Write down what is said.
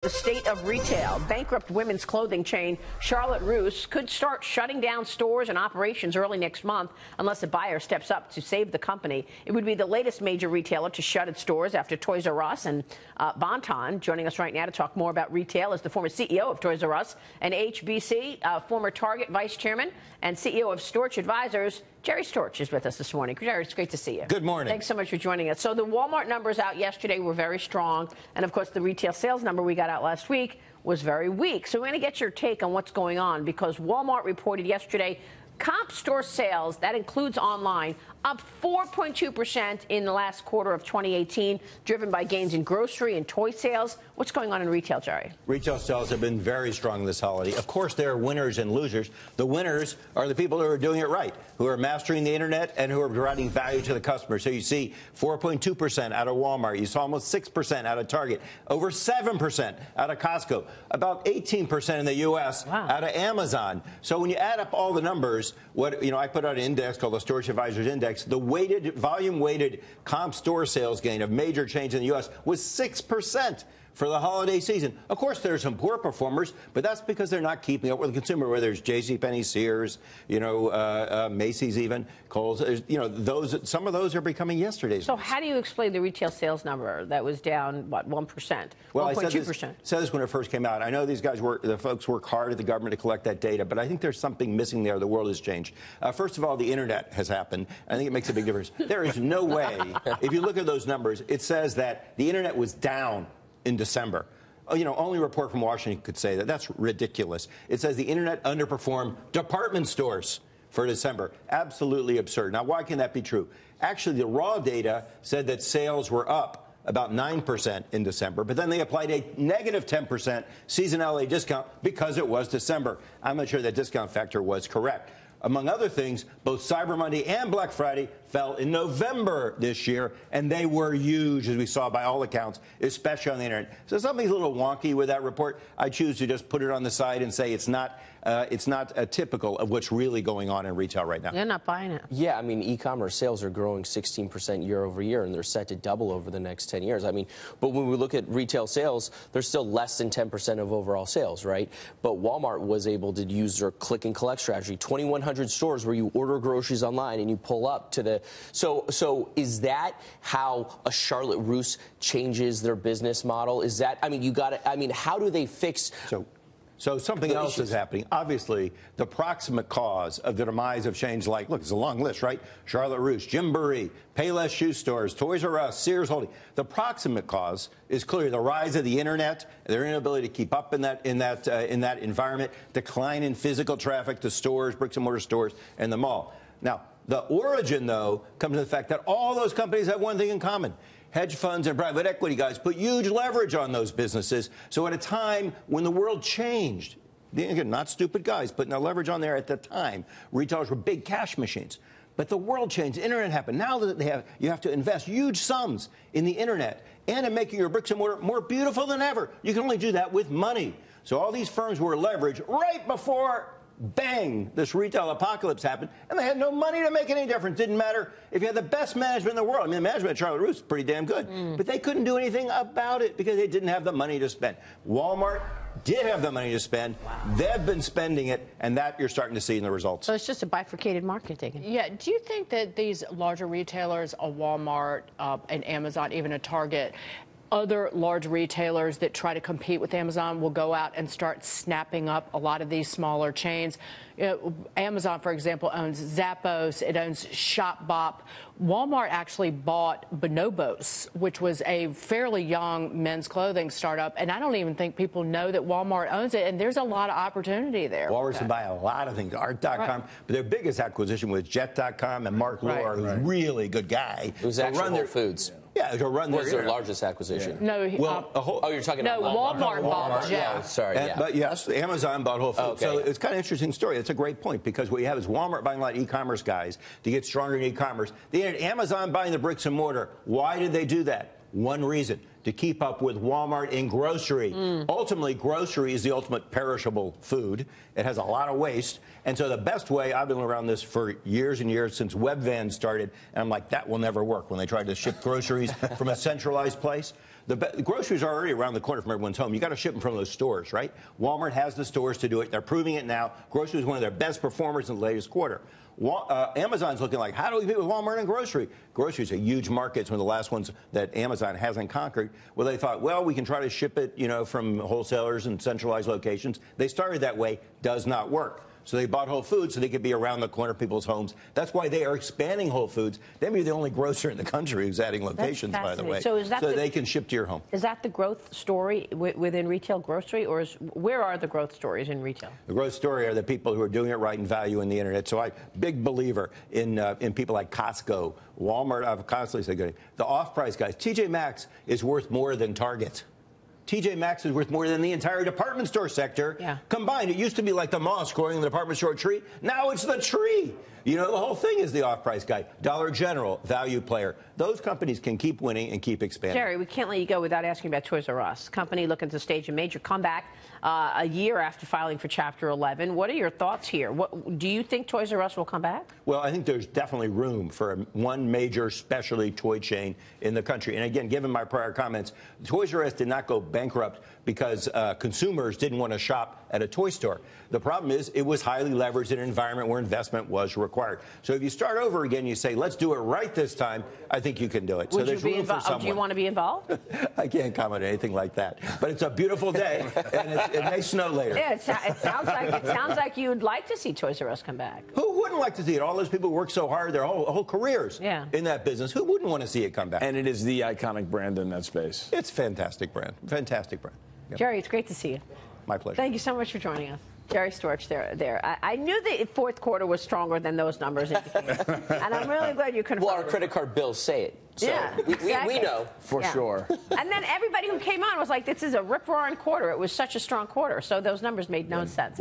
The state of retail. Bankrupt women's clothing chain Charlotte Russe could start shutting down stores and operations early next month unless a buyer steps up to save the company. It would be the latest major retailer to shut its stores after Toys R Us and Bon-Ton. Joining us right now to talk more about retail is the former CEO of Toys R Us and HBC, former Target vice chairman and CEO of Storch Advisors. Jerry Storch is with us this morning. Jerry, it's great to see you. Good morning. Thanks so much for joining us. So the Walmart numbers out yesterday were very strong. And, of course, the retail sales number we got out last week was very weak. So we're going to get your take on what's going on because Walmart reported yesterday comp store sales, that includes online, up 4.2% in the last quarter of 2018, driven by gains in grocery and toy sales. What's going on in retail, Jerry? Retail sales have been very strong this holiday. Of course, there are winners and losers. The winners are the people who are doing it right, who are mastering the internet and who are providing value to the customer. So you see 4.2% out of Walmart. You saw almost 6% out of Target, over 7% out of Costco, about 18% in the U.S. out of Amazon. So when you add up all the numbers, I put out an index called the Storch Advisors Index. The volume-weighted comp store sales gain of major chains in the U.S. was 6% for the holiday season. Of course, there are some poor performers, but that's because they're not keeping up with the consumer, whether it's JCPenney, Sears, Macy's even, Kohl's. Some of those are becoming yesterday's. So how do you explain the retail sales number that was down, what, 1%? Well, 1.2%. I said this when it first came out. I know the folks work hard at the government to collect that data, but I think there's something missing there. The world has changed. First of all, the internet has happened. I think it makes a big difference. There is no way, if you look at those numbers, it says that the internet was down in December. Only a report from Washington could say that. That's ridiculous. It says the internet underperformed department stores for December. Absolutely absurd. Now, why can that be true? Actually, the raw data said that sales were up about 9% in December, but then they applied a negative 10% seasonality discount because it was December. I'm not sure that discount factor was correct. Among other things, both Cyber Monday and Black Friday fell in November this year, and they were huge, as we saw by all accounts, especially on the internet. So something's a little wonky with that report. I choose to just put it on the side and say it's not typical of what's really going on in retail right now. They're not buying it. Yeah, I mean, e-commerce sales are growing 16% year over year, and they're set to double over the next 10 years. I mean, but when we look at retail sales, they're still less than 10% of overall sales, right? But Walmart was able to use their click and collect strategy, 2,100 stores where you order groceries online and you pull up to the. So is that how a Charlotte Russe changes their business model? Is that, I mean, how do they fix? So something else is happening. Obviously, the proximate cause of the demise of chains like, look, it's a long list, right? Charlotte Russe, Gymboree, Payless Shoe Stores, Toys R Us, Sears Holding. The proximate cause is clearly the rise of the internet, their inability to keep up in that environment, decline in physical traffic to stores, bricks and mortar stores, and the mall. Now, the origin, though, comes to the fact that all those companies have one thing in common. Hedge funds and private equity guys put huge leverage on those businesses. So at a time when the world changed, again, not stupid guys putting their leverage on there at the time, retailers were big cash machines. But the world changed. The internet happened. Now that you have to invest huge sums in the internet and in making your bricks and mortar more beautiful than ever. You can only do that with money. So all these firms were leveraged right before, bang, this retail apocalypse happened, and they had no money to make any difference. Didn't matter if you had the best management in the world. I mean, the management at Charlotte Russe is pretty damn good, but they couldn't do anything about it because they didn't have the money to spend. Walmart did have the money to spend. Wow. They've been spending it, and that you're starting to see in the results. So it's just a bifurcated market taken. Yeah. Do you think that these larger retailers, a Walmart, an Amazon, even a Target, other large retailers that try to compete with Amazon will go out and start snapping up a lot of these smaller chains? Amazon, for example, owns Zappos. It owns ShopBop. Walmart actually bought Bonobos, which was a fairly young men's clothing startup. And I don't even think people know that Walmart owns it. And there's a lot of opportunity there. Walmart's to buy a lot of things, Art.com. Right. But their biggest acquisition was Jet.com and Mark Lohr, who's a really good guy. It was actually Whole Foods. Yeah, to run was their largest acquisition. Yeah. No, you're talking about Walmart bought Jet. Oh, sorry, yeah. But yes, Amazon bought Whole Foods. So it's kind of an interesting story. It's a great point because what you have is Walmart buying a lot of e-commerce guys to get stronger in e-commerce. They had Amazon buying the bricks and mortar. Why did they do that? One reason: to keep up with Walmart in grocery. Ultimately, grocery is the ultimate perishable food. It has a lot of waste. And so the best way, I've been around this for years and years since web vans started, and I'm like, that will never work when they tried to ship groceries from a centralized place. The groceries are already around the corner from everyone's home. You got to ship them from those stores, right? Walmart has the stores to do it. They're proving it now. Grocery is one of their best performers in the latest quarter. Amazon's looking like, how do we compete with Walmart and grocery? Groceries are huge markets, one of the last ones that Amazon hasn't conquered. Well, they thought, well, we can try to ship it, from wholesalers and centralized locations. They started that way, does not work. So they bought Whole Foods so they could be around the corner of people's homes. That's why they are expanding Whole Foods. They may be the only grocer in the country who's adding locations, by the way, so they can ship to your home. Is that the growth story within retail grocery, or where are the growth stories in retail? The growth story are the people who are doing it right and value in the internet. So I'm a big believer in people like Costco, Walmart. I've constantly said the off-price guys. TJ Maxx is worth more than Target. TJ Maxx is worth more than the entire department store sector combined. It used to be like the moss growing in the department store tree. Now it's the tree. The whole thing is the off-price guy. Dollar General, value player. Those companies can keep winning and keep expanding. Jerry, we can't let you go without asking about Toys R Us. Company looking to stage a major comeback a year after filing for Chapter 11. What are your thoughts here? Do you think Toys R Us will come back? Well, I think there's definitely room for one major specialty toy chain in the country. And again, given my prior comments, Toys R Us did not go bankrupt because consumers didn't want to shop at a toy store. The problem is it was highly leveraged in an environment where investment was required. So if you start over again, you say, let's do it right this time, I think you can do it. Would so there's room for someone. Do you want to be involved? I can't comment on anything like that. But it's a beautiful day, and it may snow later. Yeah, it sounds like you'd like to see Toys R Us come back. Who wouldn't like to see it? All those people who work so hard their whole careers in that business. Who wouldn't want to see it come back? And it is the iconic brand in that space. It's a fantastic brand. Fantastic brand. Yep. Jerry, it's great to see you. My pleasure. Thank you so much for joining us. Jerry Storch there. I knew the fourth quarter was stronger than those numbers indicated. And I'm really glad you confirmed. Well, our credit card bills say it. So exactly. we know. For sure. And then everybody who came on was like, this is a rip-roaring quarter. It was such a strong quarter. So those numbers made no sense.